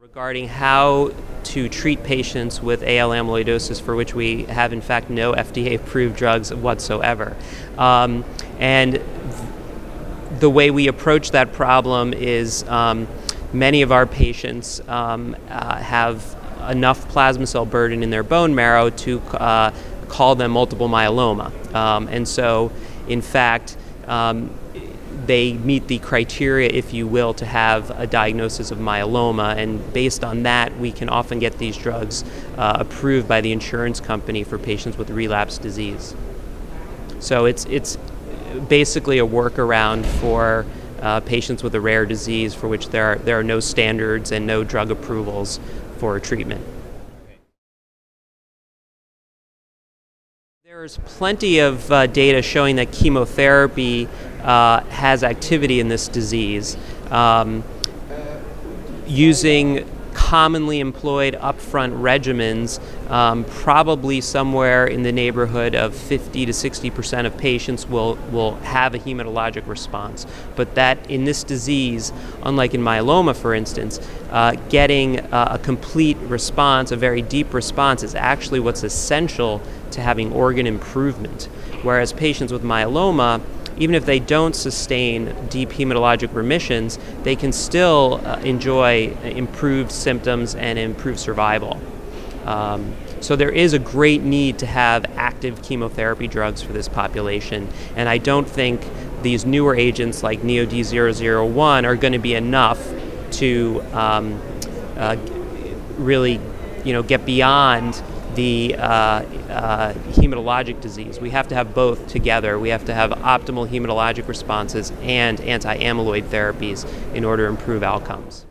Regarding how to treat patients with AL amyloidosis, for which we have in fact no FDA-approved drugs whatsoever. And the way we approach that problem is many of our patients have enough plasma cell burden in their bone marrow to call them multiple myeloma. And so, in fact, they meet the criteria, if you will, to have a diagnosis of myeloma, and based on that, we can often get these drugs approved by the insurance company for patients with relapsed disease. So it's basically a workaround for patients with a rare disease for which there are no standards and no drug approvals for treatment. There's plenty of data showing that chemotherapy has activity in this disease. Using commonly employed upfront regimens, probably somewhere in the neighborhood of 50 to 60% of patients will have a hematologic response. But that in this disease, unlike in myeloma, for instance, getting a complete response, a very deep response, is actually what's essential to having organ improvement. Whereas patients with myeloma, even if they don't sustain deep hematologic remissions, they can still enjoy improved symptoms and improved survival. So there is a great need to have active chemotherapy drugs for this population, and I don't think these newer agents like NeoD001 are going to be enough to really, get beyond the hematologic disease. We have to have both together. We have to have optimal hematologic responses and anti-amyloid therapies in order to improve outcomes.